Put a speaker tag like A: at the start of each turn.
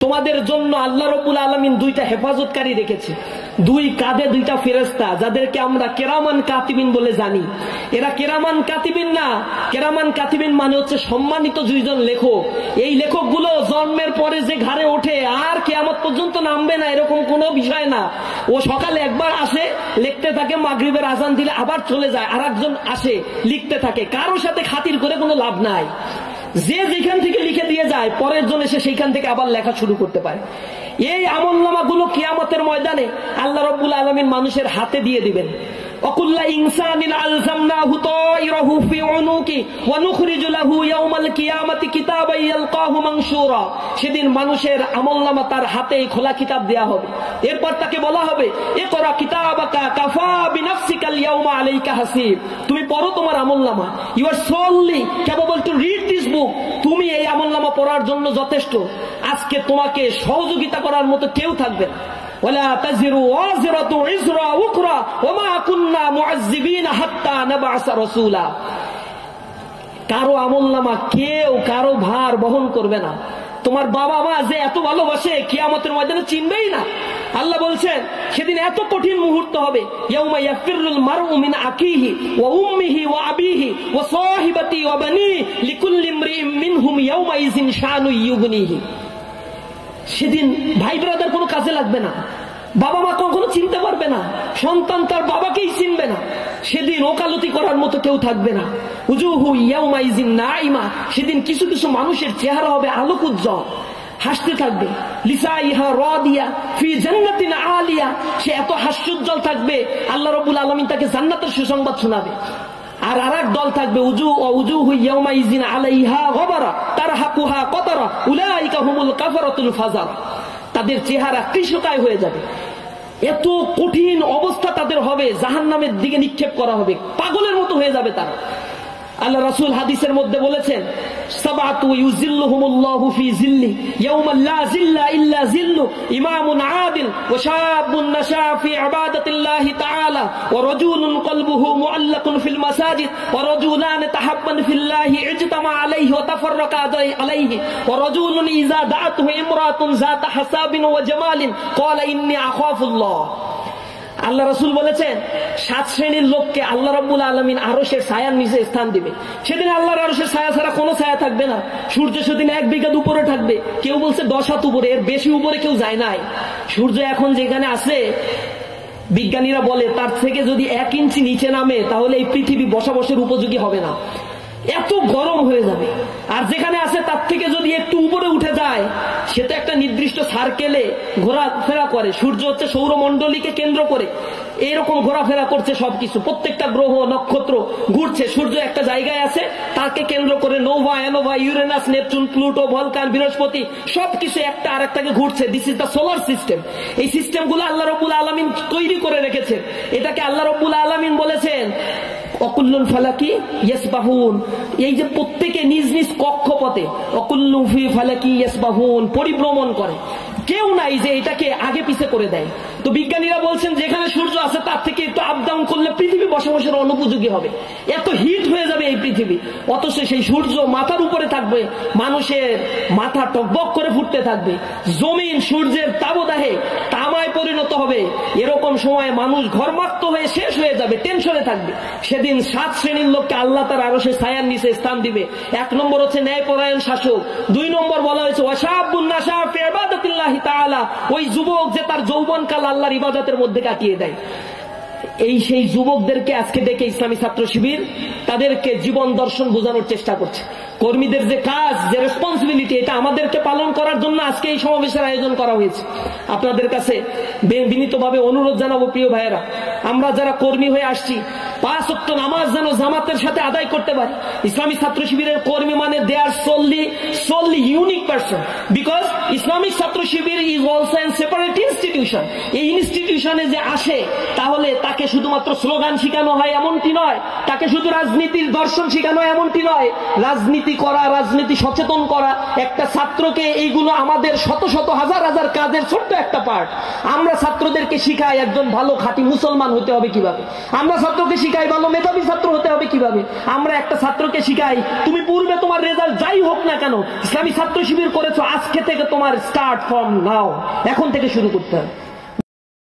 A: তোমাদের জন্য আল্লাহ রাব্বুল আলামিন দুইটা হেফাজতকারী রেখেছে, দুই কাঁধে দুইটা ফেরেশতা, যাদেরকে আমরা কেরামান কাতিবিন বলে জানি। এরা কেরামান কাতিবিন না, কেরামান কাতিবিন মানে হচ্ছে সম্মানিত দুইজন লেখক। এই লেখকগুলো জন্মের পরে যে ঘাড়ে ওঠে আর কিয়ামত পর্যন্ত নামবে না এরকম কোনো বিষয় না। ও সকালে একবার আসে, লিখতে থাকে, মাগরিবের আজান দিলে আবার চলে যায়, আর একজন আসে লিখতে থাকে। কারোর সাথে খাতির করে কোনো লাভ নাই। যে যেখান থেকে লিখে দিয়ে যায় পরের জন এসে সেইখান থেকে আবার লেখা শুরু করতে পারে। এই আমলনামাগুলো কিয়ামতের ময়দানে আল্লাহ রাব্বুল আলামিন মানুষের হাতে দিয়ে দিবেন। ওয়াকুল্লা ইনসানিন আলজামনাহু তায়রাহু ফি উনুকি ওয়া নুখরিজু লাহু ইয়াওমাল কিয়ামাতি কিতাবান ইয়ালকাহু মানশুরা। সেদিন মানুষের আমলনামা তার হাতে খোলা কিতাব দেয়া হবে। এরপর তাকে বলা হবে, ইকরা কিতাবাকা কাফা বিনাফসিকাল ইয়াওমা আলাইকা হাসিব। তুমি পড়ো তোমার আমলনামা। You are solely capable to read this book. তুমি এই আমলনামা পড়ার জন্য যথেষ্ট। আজকে তোমাকে সহযোগিতা করার মতো কেউ থাকবে না। ওয়ালা তাজিরু ওয়াজিরাতু ইজরা উখরা ওমা কুননা মুআজ্জিবিনা হাত্তা নাবআসা রাসূলা। কারো আমলনামা কেউ কারো ভার বহন করবে না। তোমার বাবা মা যে এত ভালোবাসে কিয়ামতের ময়দানে চিনবেই না। আল্লাহ বলছেন সেদিন এত কঠিন মুহূর্ত হবে, ইয়াউমা ইয়াফিরুল মারউ মিন আকিহি ওয়া উম্মিহি ওয়া আবিহি ওয়া সাহিবাতি ওয়া বানি লিকুল্লি ইমরিইন মিনহুম ইয়াউমা ইযিন শানু ইউগনিহি। সেদিন ভাই ব্রাদার কোনো কাজে লাগবে না, বাবা মা কখনো চিনতে পারবে না, সন্তান তার বাবাকেই চিনবে না। সেদিন ওকালতি করার মতো কেউ থাকবে না। উজুহু ইয়াউমা ইযিন নাইমা। সেদিন কিছু কিছু মানুষের চেহারা হবে আলোক উজ্জ্বল, হাসতে থাকবে। লিসাইহা রাদিয়া ফি জান্নাতিন আলিয়া। সে এত হাস্যোজ্জ্বল থাকবে আল্লাহ রাব্বুল আলামিন তাকে জান্নাতের সুসংবাদ শোনাবে। আর আরেক দল থাকবে উজুহু ইয়াউমা ইযিন আলাইহা গবারা তারহাকুহা কতারা উলাইকা হুমুল কাফারাতুল ফাজার। তাদের চেহারা কৃশকায় হয়ে যাবে, এত কঠিন অবস্থা তাদের হবে, জাহান্নামের দিকে নিক্ষেপ করা হবে, পাগলের মতো হয়ে যাবে তারা। আল্লাহ রাসূল হাদিসের মধ্যে বলেছেন, সাবাতু ইউজিল্লুহুমুল্লাহু ফি জিল্লি ইয়াওমা লা জিল্লা ইল্লা জিল্লু ইমামুন আদিল ওয়া শাবুন নাশা ফি ইবাদাতিল্লাহি তাআলা ওয়া রাজুলুন কলবুহু মুআল্লাকুন ফিল মাসাজিদ ওয়া রাজুলান তাহাব্বান ফিল্লাহি ইজতামা আলাইহি ওয়া তাফাররাকা আলাইহি ওয়া রাজুলুন ইযা দাআতুহু ইমরাতুন যাতা হাসাবিন ওয়া জামালিন ক্বালা ইন্নী আখাফুল্লাহ। আল্লাহ রাসূল বলেছেন 7 শ্রেণীর লোককে আল্লাহ রাব্বুল আলামিন আরশের ছায়ার নিচে স্থান দিবে। সেদিন আল্লাহর আরশের ছায়া ছাড়া কোনো ছায়া থাকবে না। সূর্য সেদিন 1 বিঘা উপরে থাকবে, কেউ বলছে 10 হাত উপরে, এর বেশি উপরে কেউ যায় নাই। সূর্য এখন যেখানে আছে বিজ্ঞানীরা বলে তার থেকে যদি 1 ইঞ্চি নিচে নামে তাহলে এই পৃথিবী বসবাসের উপযোগী হবে না, এত গরম হয়ে যাবে। আর যেখানে আছে তার থেকে যদি একটু উপরে উঠে যায়, সেটা একটা নির্দিষ্ট সার্কেলে ঘোরাফেরা করে। সূর্য হচ্ছে সৌরমণ্ডলীকে কেন্দ্র করে এরকম ঘোরাফেরা করছে, সবকিছু প্রত্যেকটা গ্রহ নক্ষত্র ঘুরছে। সূর্য একটা জায়গায় আছে, তাকে কেন্দ্র করে Nova, ANOVA, Uranus, Neptune, Pluto, Vulcan, বৃহস্পতি সবকিছু একটা আরেকটাকে ঘুরছে। This is the solar system. এই সিস্টেমগুলো আল্লাহ রাব্বুল আলামিন তৈরি করে রেখেছেন। এটাকে আল্লাহ রাব্বুল আলামিন বলেছেন অকুল্লুল ফালাকি ইয়াসবাহুন। এই যে প্রত্যেকে নিজ নিজ কক্ষপথে অকুল্লু ফি ফালাকি ইয়াসবাহুন পরিভ্রমণ করে, কেউ নাই যে এটাকে আগে পিছে করে দেয়। তো বিজ্ঞানীরা বলছেন যেখানে সূর্য আছে তার থেকে একটু আপ ডাউন করলে পৃথিবী বসবাসের অনুপযোগী হবে, এত হিট হয়ে যাবে এই পৃথিবী। অথচ সেই সূর্য মাথার উপরে থাকবে, মানুষের মাথা টকবক করে ফুটতে থাকবে, জমিন সূর্যের তাবদাহে তামায় পরিণত হবে। এরকম সময় মানুষ ঘর্মাক্ত হয়ে শেষ হয়ে যাবে, টেনশনে থাকবে। সেদিন 7 শ্রেণীর লোককে আল্লাহ তার আরশের ছায়ার নিচে স্থান দিবে। 1 নম্বর হচ্ছে ন্যায়পরায়ণ শাসক। 2 নম্বর বলা হয়েছে ওয়াশাবুন নাশা ফি ইবাদাতিল্লাহি তাআলা, ওই যুবক যে তার যৌবনকাল আল্লাহর ইবাদতের মধ্যে কাটিয়ে দেয়। এই সেই যুবকদেরকে আজকে ডেকে ইসলামী ছাত্র শিবির তাদেরকে জীবন দর্শন বোঝানোর চেষ্টা করছে। কর্মীদের যে কাজ, যে রেসপন্সিবিলিটি, এটা আমাদেরকে পালন করার জন্য আজকে এই সমাবেশের আয়োজন করা হয়েছে। আপনাদের কাছে বিনীতভাবে অনুরোধ জানাবো প্রিয় ভাইয়েরা, আমরা যারা কর্মী হয়ে আসছি 5 ওয়াক্ত নামাজ যেন জামাতের সাথে আদায় করতে পারি। ইসলামী ছাত্র শিবিরের কর্মী মানে they are solely unique person, because Islamic Chhatra Shibir is also an separate institution. এই ইনস্টিটিউশনে যে আসে তাহলে তাকে শুধুমাত্র স্লোগান শিখানো হয় এমনটি নয়, তাকে শুধু রাজনীতির দর্শন শিখানো হয় এমনটি নয়, রাজনীতি করা, রাজনীতি সচেতন করা একটা ছাত্রকে, এইগুলো আমাদের শত শত হাজার হাজার কাজের ছোট্ট একটা পার্ট। আমরা ছাত্রদেরকে শিখাই একজন ভালো খাঁটি মুসলমান হতে হবে কিভাবে, আমরা ছাত্রকে শিখাই ভালো মেধাবী ছাত্র হতে হবে কিভাবে, আমরা একটা ছাত্রকে শিখাই তুমি পূর্বে তোমার রেজাল্ট যাই হোক না কেন ইসলামী ছাত্র শিবির করেছো, আজকে থেকে তোমার স্টার্ট ফ্রম নাও, এখন থেকে শুরু করতে হবে।